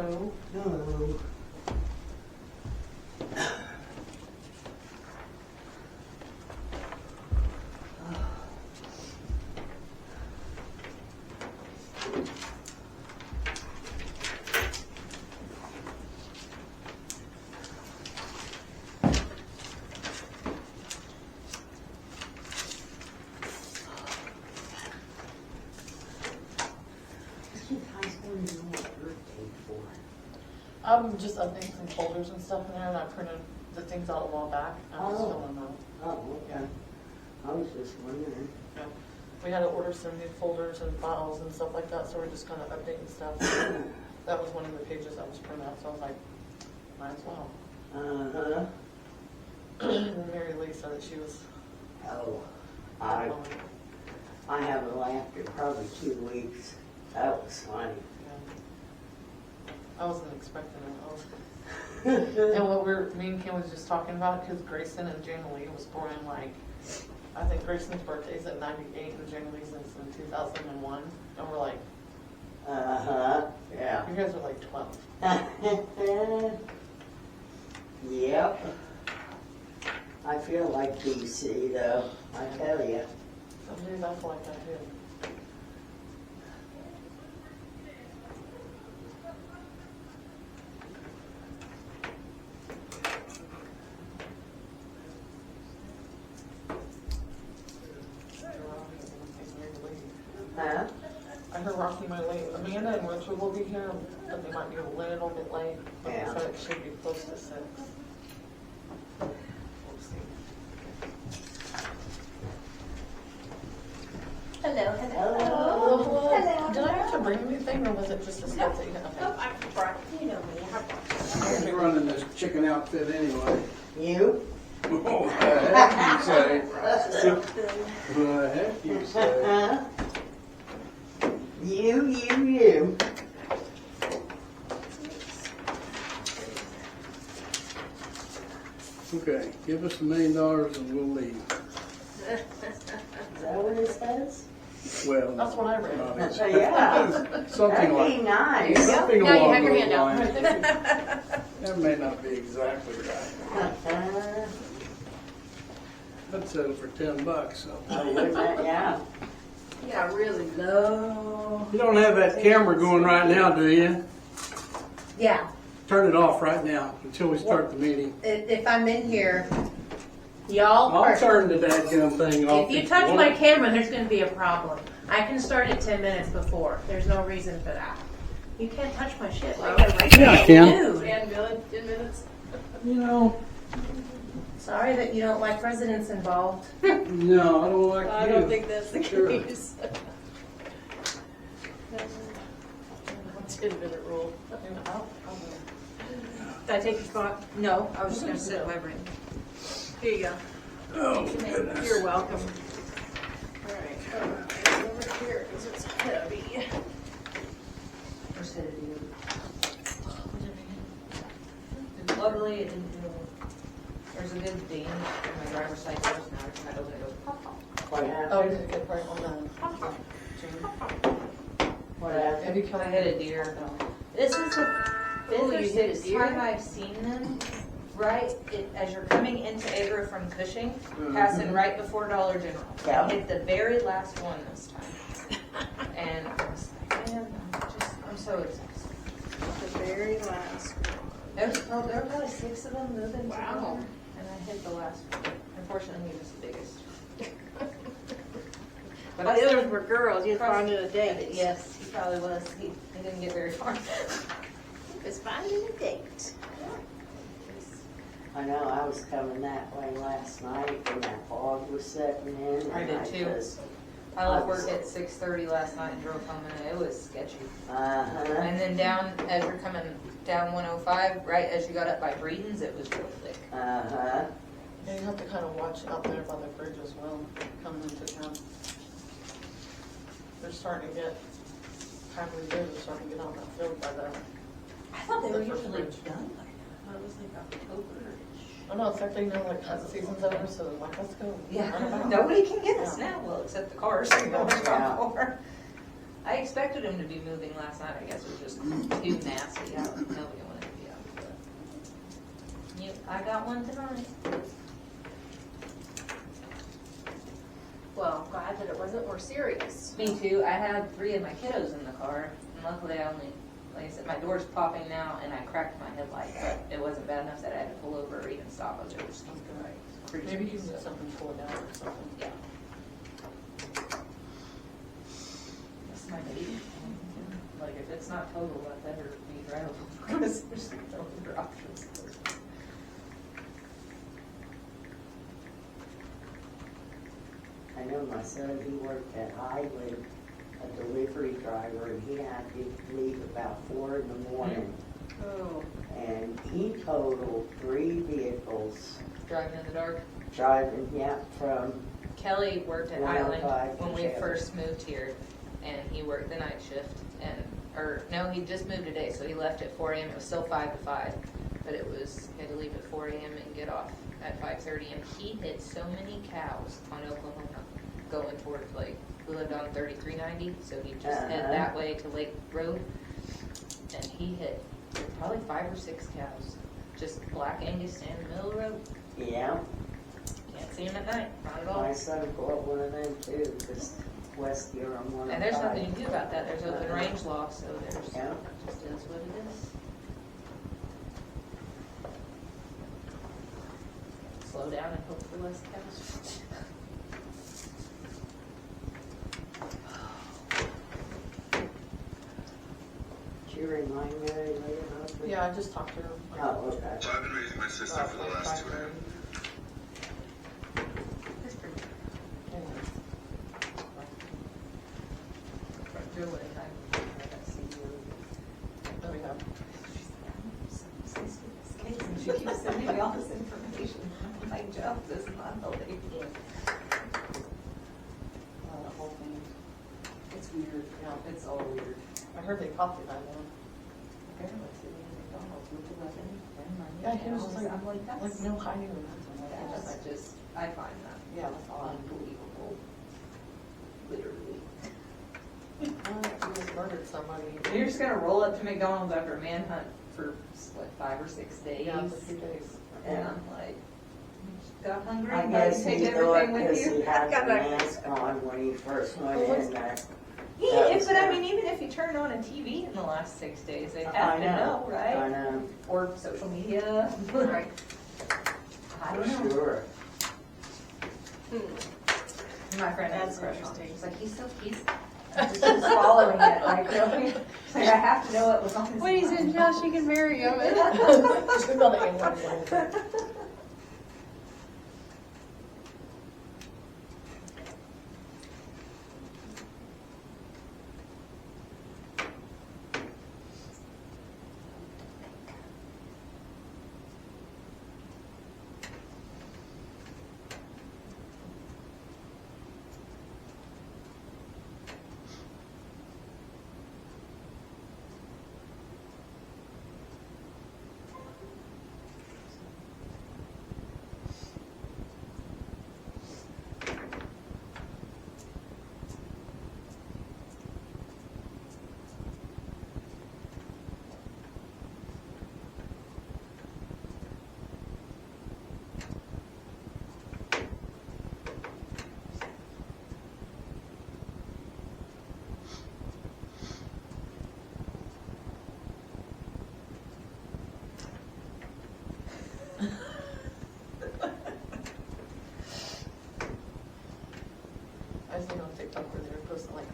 Hello. Hello. I'm just updating some folders and stuff in there, and I printed the things out a while back. I'm just filling them out. Oh, okay. I was just wondering. Yeah. We had to order some new folders and files and stuff like that, so we're just kind of updating stuff. That was one of the pages that was printed out, so I was like, might as well. And Mary Lee said that she was. Oh, I haven't laughed in probably 2 weeks. That was funny. I wasn't expecting it. And what me and Kim was just talking about, because Grayson and Jana Lee was born in I think Grayson's birthday's at 98 and Jana Lee's in 2001. And we're like, yeah. you guys are like 12. Yep. I feel like DC though, I tell you. Some days I feel like that too. Huh? I heard Rocky might late. Amanda and Richard will be here, but they might be a little bit late. Yeah. So it should be close to 6. We'll see. Hello. Hello. Did I have to bring anything, or was it just a sketch that you had? Nope, I brought, you know me, I brought. Who's running this chicken outfit anyway? You? Oh, the heck you say? The heck you say? You. Okay, give us $1 million and we'll leave. Is that what it says? Well, That's what I read. not as- Yeah. Something That'd be like, nice. something Now you along have your those hand out. lines. That may not be exactly right. I'd settle for $10, so. Yeah. Yeah, really low. You don't have that camera going right now, do you? Yeah, Turn it off right now until we start the meeting. if I'm in here, y'all I'll are, turn the dadgum thing off. if you touch my camera, there's gonna be a problem. I can start it 10 minutes before. There's no reason for that. You can't touch my shit. Like Yeah, I can. Dude, 10 minutes. You know, sorry that you don't like presidents involved. no, I don't like you. I don't think that's the Sure. case. 10-minute rule. Did I take your spot? No, I was just gonna sit over it. Here you go. Oh, goodness. You're welcome. All right. Over here because it's heavy. Luckily, it didn't do. There's a good ding in my driver's side door, now it's kind of it goes pop pop. What Oh, happened? did it get right on the chain? What happened? Have you killed I hit a deer. This is the fifth Ooh, or you hit a sixth deer? time I've seen them. Right as you're coming into Agra from Cushing, passing right before Dollar General. Yeah. I hit the very last one this time, and I was like, man, I'm so exhausted. The very last. There were probably 6 of them moving Wow. together, and I hit the last one. Unfortunately, he was the biggest. But The others were girls. You found it a date. Yes, he probably was. He didn't get very far. He was finding a date. I know, I was coming that way last night and that fog was setting in. I and did too. just- I left work at 6:30 last night and drove home, and it was sketchy. Uh-huh. And then down, as you're coming down 105, right as you got up by Breeden's, it was real thick. Uh-huh. Yeah, you have to kind of watch out there by the bridge as well, coming into town. They're starting to get, time of the year, they're starting to get on that field by the, I thought they were The first usually bridge. done by now. It was like October. oh no, it's actually, like, the season's over, so they're like, let's go. Yeah, run about. nobody can get us Yeah. now. Well, except the cars. Going Yeah. for. I expected him to be moving last night. I guess it was just too nasty out. Nobody wanted to be out. But I got one tonight. Well, glad that it wasn't more serious. Me too. I had 3 of my kiddos in the car, and luckily I only, like I said, my door's popping now, and I cracked my headlight, but it wasn't bad enough that I had to pull over or even stop. I was just cruising. Maybe you can do something to pull it down or something. Yeah. That's my baby. Like, if it's not total, I better be driving because there's no other options. I know my son, he worked at Highland, a delivery driver, and he had to leave about 4 in the morning. Oh. And he totaled 3 vehicles Driving in the dark. driving, from, Kelly worked at 105 Highland when we Shannon. first moved here, and he worked the night shift, no, he just moved today, so he left at 4 a.m. It was still 5 to 5, but he had to leave at 4 a.m. and get off at 5:30, and he hit so many cows on Oklahoma going towards, like, we lived on 3390, so he just head that way to Lake Road, and he hit probably 5 or 6 cows, just black Angus in the middle of the road. yeah. Can't see him at night, not at all. My son bought one of them too, just west here on 105. And there's nothing you can do about that. There's open range law, so there's, Yeah. just is what it is. Slow down and hope for less cows. Did you remind Mary later on? Yeah, I just talked to her. like, Oh, okay. So I've been raising my sister for the like last 2 5:30. That's pretty good. Anyways. Julie, I got to see you. There we go. She keeps sending me all this information. My job is unbelievable. The whole thing. It's weird. Yeah, it's all weird. I heard they copied that one. Apparently, sitting in McDonald's with the weapon and money. Yeah, he was just like, I'm like, that's, like no hiding or nothing. Like, I that's just, I find that yeah, that's odd. unbelievable. Literally. He just murdered somebody. You're just gonna roll up to McDonald's after a manhunt for what, 5 or 6 days? Yeah, for 2 days. And I'm like, got hungry? I Like, guess take he thought everything with because you. he had Got the that- mask on when he first went in that. But I mean, even if you turned on a TV in the last 6 days, they'd have to know, I right? know, Or social media. Right. I don't know. sure. My friend has That's a crush on him. interesting. She's like, he's just following it. Like, really? She's like, I have to know what was on his When he's in mind. jail, she can marry him. Just email the ambulance. I seen on TikTok where they were posting like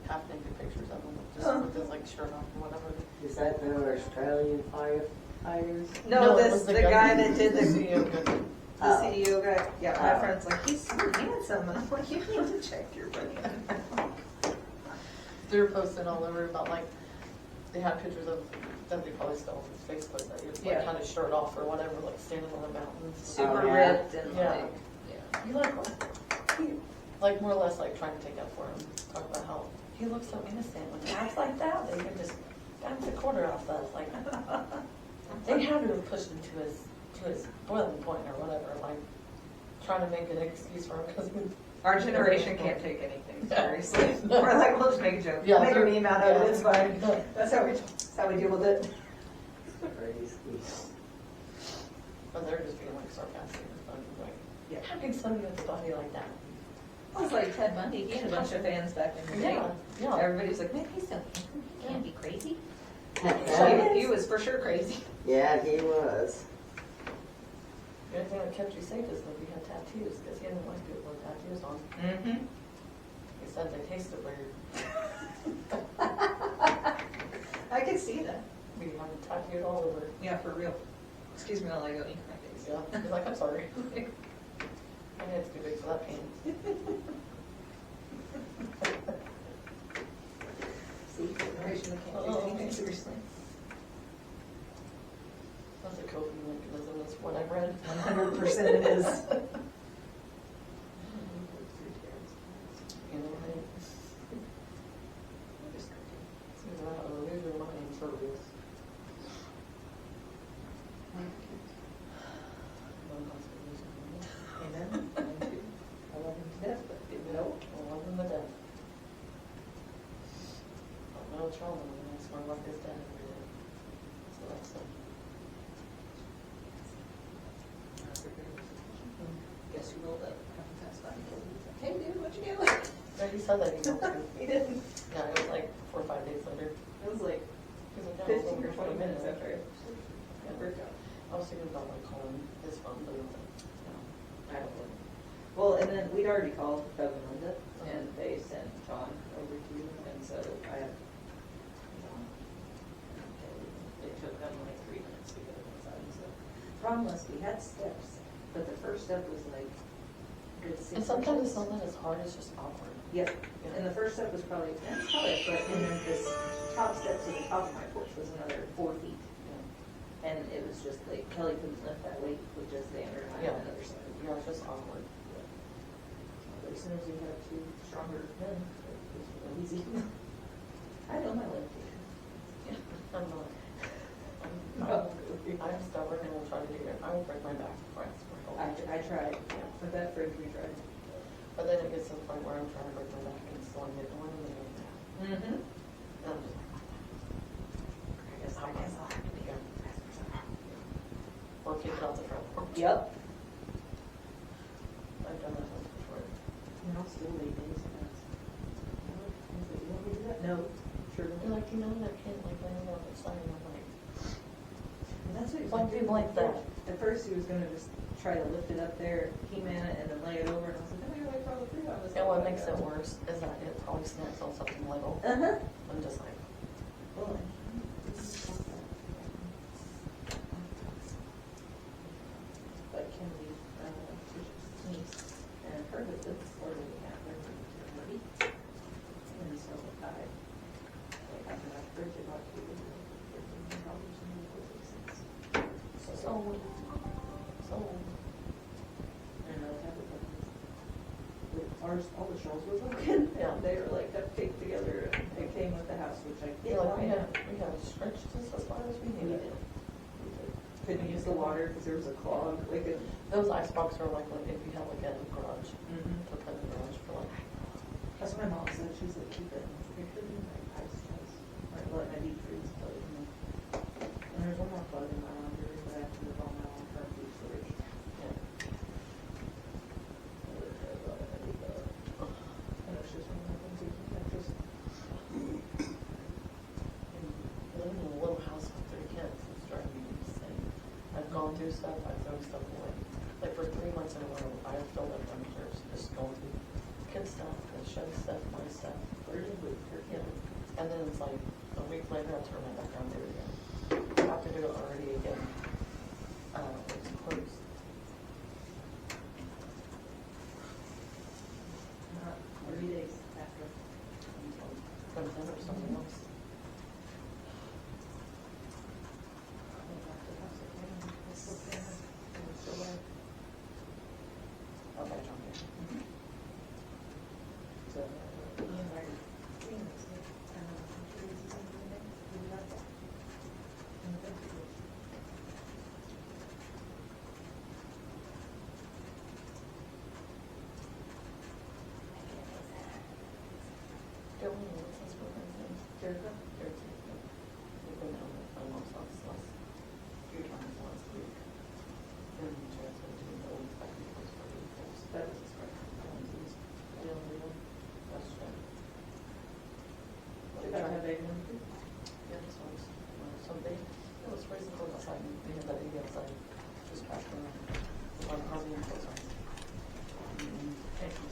half naked pictures of them, just with his like shirt off or whatever. Is that the Australian firefighters? No, it this was the guy that did the CEO guy. The CEO guy, yeah, my Oh. friend's like, he's so handsome, and I'm like, you need to check your brain. They were posting all over about like, they had pictures of them, they probably still on his Facebook, that he was like Yeah. kind of shirt off or whatever, like standing on the mountains. Super yeah. ripped and Yeah. like, yeah. You look like more or less like trying to take up for him, talk about how he looks so innocent when he acts like that. They could just got the quarter off us. Like they had to have pushed him to his boiling point or whatever. Like trying to make an excuse for him because Our generation can't take anything seriously. We're like, we'll just make a joke. Yeah. Make a meme out of it, it's fine. Yeah. That's how we deal with it. Crazy. But they're just being like sarcastic and fun, like, Yeah. how can somebody with a body like that? It was like Ted Bundy, he had a bunch of fans back in the day. Yeah. Everybody was like, man, he's so handsome, he can't be crazy. Yeah, He was for sure crazy. he was. The only thing that kept you safe is that we had tattoos, because he didn't like people with tattoos on. Mm-hmm. He said they tasted weird. I could see that. We have it tattooed all over. Yeah, for real. Excuse me while I go ink my face. Yeah, he's like, I'm sorry. My head's too big for that pain. See, generation that can't take anything seriously. That's a coping mechanism, that's what I've read. 100% it is. You know, right? Seems like how to lose your mind for real. Amen. I love him to death, but no. I love him to death. I'm no trauma, and I swear like his dad every day. So that's it. Guess you rolled up. Haven't passed by. Hey, dude, what you doing? Yeah, he said that email too. He didn't. Yeah, it was like 4 or 5 days later. It was like He's like, yeah, it was 15 or over 20 minutes after I Yeah. worked out. I was thinking about like calling his phone, but it was like, no. I don't know. Well, and then we'd already called Doug and Linda, and they sent John over to you, and so I have John. It took them like 3 minutes to get it inside, so. Problem was, we had steps, but the first step was like good 6 And sometimes inches. it's not that it's hard, it's just awkward. Yep, and the first step was probably a foot, and then this top step to the top of my porch was another 4 feet. And it was just like, Kelly couldn't lift that weight with just the under and Yeah. on the other side. Yeah, it's just awkward. But as soon as you have 2 stronger men, it was real easy. I know my limitation. I'm not. I'm stubborn and I'll try to do it. I will break my back before I swear. I tried, with that fridge we tried. But then it gets to the point where I'm trying to break my back and still I'm getting one and then I'm down. Mm-hmm. And I'm just like, I guess I'll have to be. or kick it out the front porch. Yep. I've done that once before. And I'll still lay days and that's. I was like, you want me to do that? No, sure. You're like, you know, I can't like lay on the side and I'm like, And that's what he was Some gonna do. people like that. At first he was gonna just try to lift it up there, key-man it, and then lay it over, and I was like, oh, you're like probably 3 hours. and what makes it worse is that it probably snaps on something little. Uh-huh. I'm just like, Well, but Kennedy, niece, and her husband were living out there in Germany. And so after that bridge about $2 million in the since. so. And ours, all the shelves were broken. Yeah. They were like duct taped together, and it came with the house, which I did Yeah, like like. we have stretched this as far as we We needed. did. Couldn't use the water because there was a clog, like a. Those ice boxes are like if you have like a garage, to put in the garage for like. That's what my mom said, she's like, keep it, it could be like ice chest, like let my deep freeze plug in. And there's one more plug in my laundry, but I have to move all my long-term food storage. Yeah. And it's just one of the things you can just. And living in a little house with 3 kids is driving me insane. I've gone through stuff, I throw stuff away. Like for 3 months in a row, I have filled up dumpsters, just going through kid stuff, and show stuff, my stuff. Yeah. And then it's like a week later, I'll turn my back on there again. I have to do it already again. It's closed. Not 30 days after. Comes in or something else. Okay, John. So, Ian already, Ian was like, I don't know, I'm sure he's on the name, we got that. And thank you. Jericho? We've been down at my mom's house last few times last week. And transferred to the old factory place for vehicles. That is correct. Yeah, that's true. Did that have big one? Yeah, this one's, something, it was freezing cold outside, and we had that baby outside, just passed around, on our vehicles. Thank you.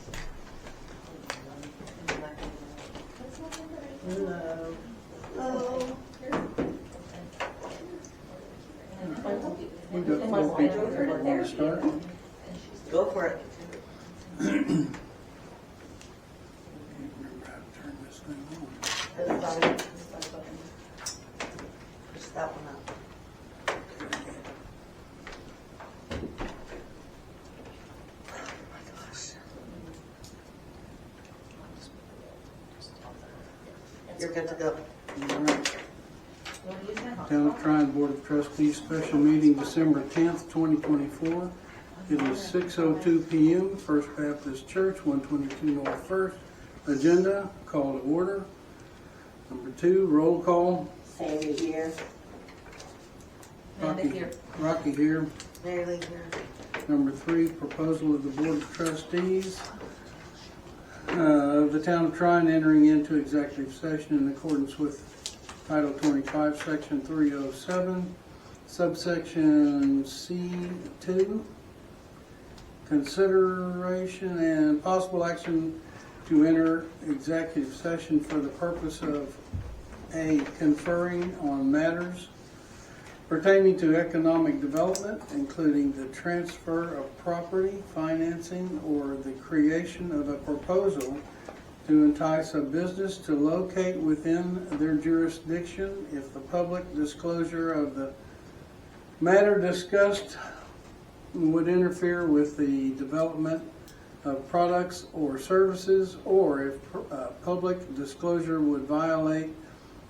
Hello. Hello. We got 4 people that want to start. Go for it. Remember how to turn this thing on. Push that one up. You're good to go. All right. Town of Tryon Board of Trustees special meeting December 10th, 2024. It is 6:02 p.m. First Baptist Church, 122 North First. Agenda, call to order. Number 2, roll call. Sandy here. Amanda here. Rocky here. Mary Lee here. Number 3, proposal of the Board of Trustees of the Town of Tryon entering into executive session in accordance with Title 25, Section 307, subsection C2. Consideration and possible action to enter executive session for the purpose of A, conferring on matters pertaining to economic development, including the transfer of property, financing, or the creation of a proposal to entice a business to locate within their jurisdiction if the public disclosure of the matter discussed would interfere with the development of products or services, or if public disclosure would violate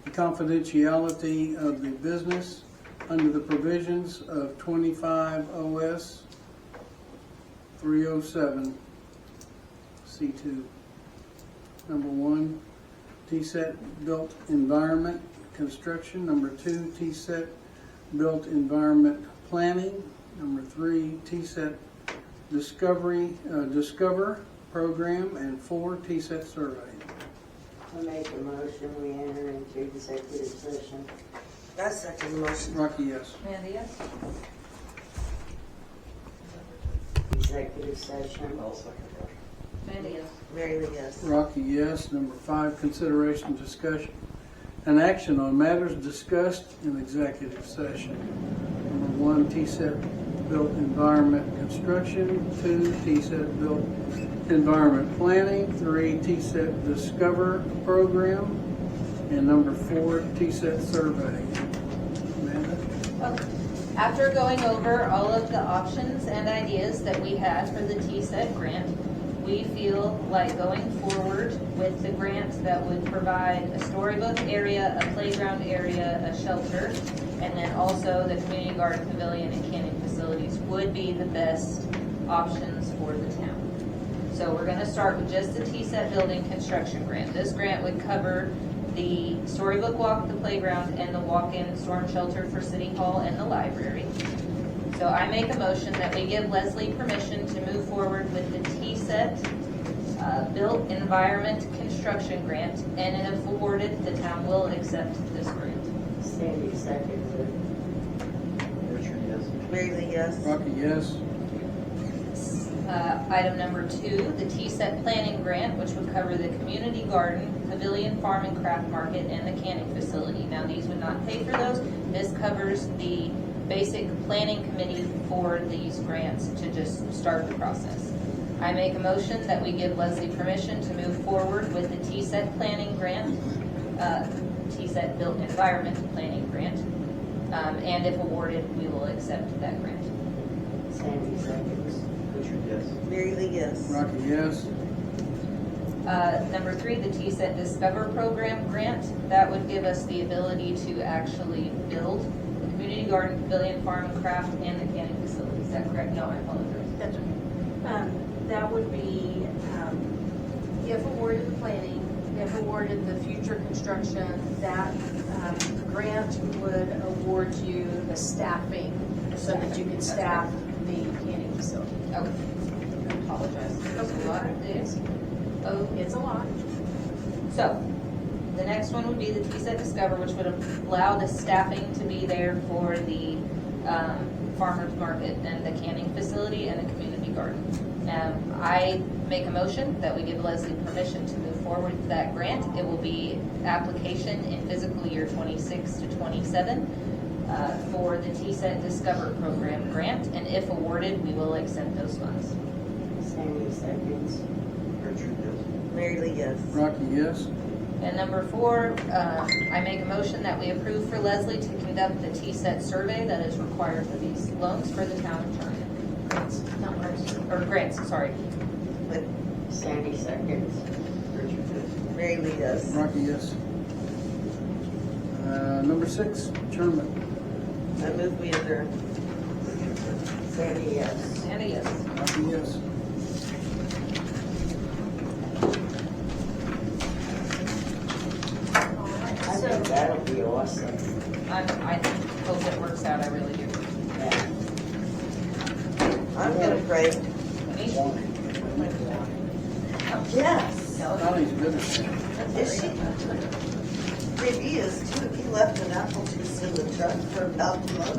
the confidentiality of the business under the provisions of 25 OS 307 C2. Number 1, TSET built environment construction. Number 2, TSET built environment planning. Number 3, TSET discover program, and 4, TSET survey. I make a motion, we enter into executive session. I second the motion. Rocky, yes. Amanda, yes? Executive session. Amanda, yes. Mary Lee, yes. Rocky, yes. Number 5, consideration, discussion, and action on matters discussed in executive session. Number 1, TSET built environment construction. 2, TSET built environment planning. 3, TSET discover program. And number 4, TSET survey. Amanda? After going over all of the options and ideas that we had for the TSET grant, we feel like going forward with the grant that would provide a storybook area, a playground area, a shelter, and then also the community garden pavilion and canning facilities would be the best options for the town. So we're going to start with just the TSET building construction grant. This grant would cover the storybook walk, the playground, and the walk-in storm shelter for City Hall and the library. So I make a motion that we give Leslie permission to move forward with the TSET built environment construction grant, and if awarded, the town will accept this grant. Sandy seconds it. Richard, yes. Mary Lee, yes. Rocky, yes. Item number 2, the TSET planning grant, which would cover the community garden, pavilion, farm and craft market, and the canning facility. Now, these would not pay for those. This covers the basic planning committee for these grants to just start the process. I make a motion that we give Leslie permission to move forward with the TSET planning grant, TSET built environment planning grant, and if awarded, we will accept that grant. Sandy seconds. Richard, yes. Mary Lee, yes. Rocky, yes. Number 3, the TSET Discover Program grant. That would give us the ability to actually build the community garden, pavilion, farm and craft, and the canning facility. Is that correct? No, I apologize. That's okay. That would be, if awarded the planning, if awarded awarded the future construction, that grant would award you the staffing so that you could staff the canning facility. Okay. I apologize. That's a lot of days. Oh, It's a lot. so, the next one would be the TSET Discover, which would allow the staffing to be there for the farmer's market and the canning facility and the community garden. I make a motion that we give Leslie permission to move forward with that grant. It will be application in fiscal year 26 to 27 for the TSET Discover program grant, and if awarded, we will extend those funds. Sandy seconds. Richard, yes. Mary Lee, yes. Rocky, yes. And number 4, I make a motion that we approve for Leslie to conduct the TSET survey that is required for these loans for the town of Tryon. Not much. Or grants, sorry. Sandy seconds. Richard, yes. Mary Lee, yes. Rocky, yes. Number 6, adjournment. I move we adjourn. Sandy, yes. Sandy, yes. Rocky, yes. I think that'll be awesome. I hope it works out, I really do. Yeah. I'm gonna pray. Me? Yes. Connie's good at that. Is she? Maybe he is too. He left an apple juice in the truck for about a month.